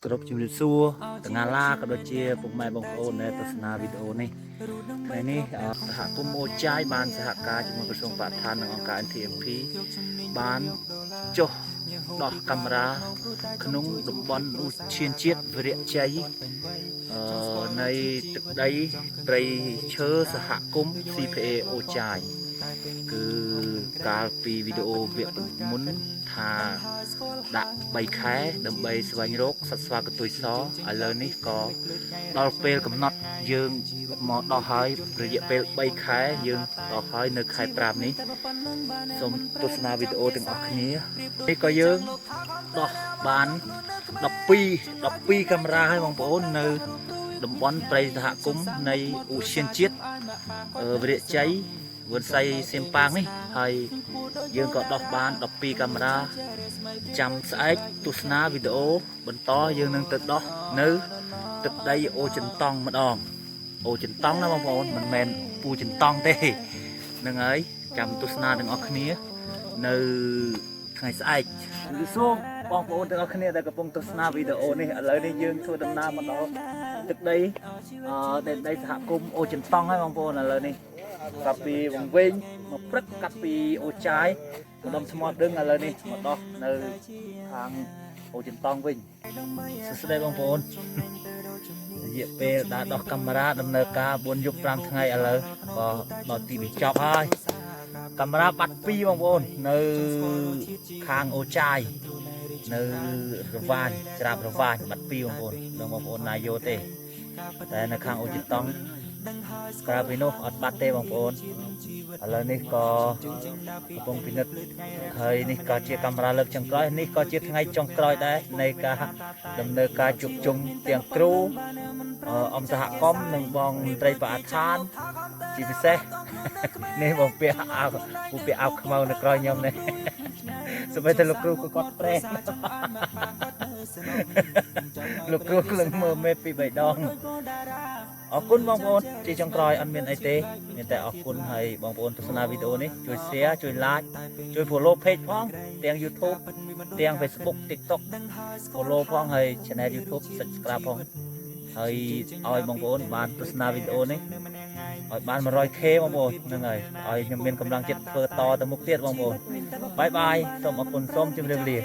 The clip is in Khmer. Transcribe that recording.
គ្រប់ជំរាបសួរទាំងឡាក៏ដូចជាពុកម៉ែបងប្អូនដែលទស្សនាវីដេអូនេះថ្ងៃនេះសហគមន៍អូចាយបានសហការជាមួយក្រសួងបរិស្ថាននិងអង្គការ NTMP បានចុះដោះកាមេរ៉ាក្នុងតំបន់ឧទ្យានជាតិវីរៈជ័យនៃទឹកដីព្រៃឈើសហគមន៍ CPA អូចាយគឺកាលពីវីដេអូវគ្គមុនថាដាក់3ខែដើម្បីស្វែងរកសត្វស្វាកន្ទុយសឥឡូវនេះក៏ដល់ពេលកំណត់យើងមកដោះហើយរយៈពេល3ខែយើងដោះហើយនៅខែ5នេះសូមទស្សនាវីដេអូទាំងអស់គ្នានេះក៏យើងដោះបាន12កាមេរ៉ាហើយបងប្អូននៅតំបន់ព្រៃសហគមន៍នៃឧទ្យានជាតិវីរៈជ័យវត្តសៃសៀមប៉ាងនេះហើយយើងក៏ដោះបាន12កាមេរ៉ាចាំស្អែកទស្សនាវីដេអូបន្តយើងនឹងទៅដោះនៅទឹកដីអូចិនតង់ម្ដងអូចិនតង់ណាបងប្អូនមិនមែនពូចិនតង់ទេហ្នឹងហើយចាំទស្សនាទាំងអស់គ្នានៅថ្ងៃស្អែកគឺសូមបងប្អូនទាំងអស់គ្នាដែលកំពុងទស្សនាវីដេអូនេះឥឡូវនេះយើងធ្វើដំណើរមកដល់ទឹកដីដីសហគមន៍អូចិនតង់ហើយបងប្អូនឥឡូវនេះកាត់ពីវង្វេងមកព្រឹកកាត់ពីអូចាយម្ដុំថ្មដឹងឥឡូវនេះមកដោះនៅខាងអូចិនតង់វិញសួស្តីបងប្អូនរយៈពេលដែលដោះកាមេរ៉ាដំណើរការ4យប់5ថ្ងៃឥឡូវក៏ដល់ទីបញ្ចប់ហើយកាមេរ៉ាបាត់2បងប្អូននៅខាងអូចាយនៅរវាញច្រាបរវាញបាត់2បងប្អូនដល់បងប្អូនណាយកទេតែនៅខាងអូចិនតង់ក្រៅពីនោះអត់បាត់ទេបងប្អូនឥឡូវនេះក៏កំពុងពិនិត្យហើយនេះក៏ជាកាមេរ៉ាលើកចុងក្រោយនេះក៏ជាថ្ងៃចុងក្រោយដែរនៃការដំណើរការជួបជុំទាំងគ្រូអង្គសហគមន៍និងបងមន្ត្រីបរិស្ថានជាពិសេសនេះបងពាក់អាវខ្មៅនៅក្រោយខ្ញុំនេះសូម្បីតែលោកគ្រូក៏គាត់ប្រេះលោកគ្រូក្លឹងមើលមេពី3ដងអរគុណបងប្អូនជាចុងក្រោយអត់មានអីទេមានតែអរគុណហើយបងប្អូនទស្សនាវីដេអូនេះជួយ share ជួយ like ជួយ follow page ផងទាំង YouTube ទាំង Facebook TikTok follow ផងហើយ channel YouTube subscribe ផងហើយឲ្យបងប្អូនបានទស្សនាវីដេអូនេះឲ្យបាន 100k បងប្អូនហ្នឹងហើយឲ្យខ្ញុំមានកម្លាំងចិត្តធ្វើតទៅមុខទៀតបងប្អូនបាយបាយសូមអរគុណសូមជម្រាបលា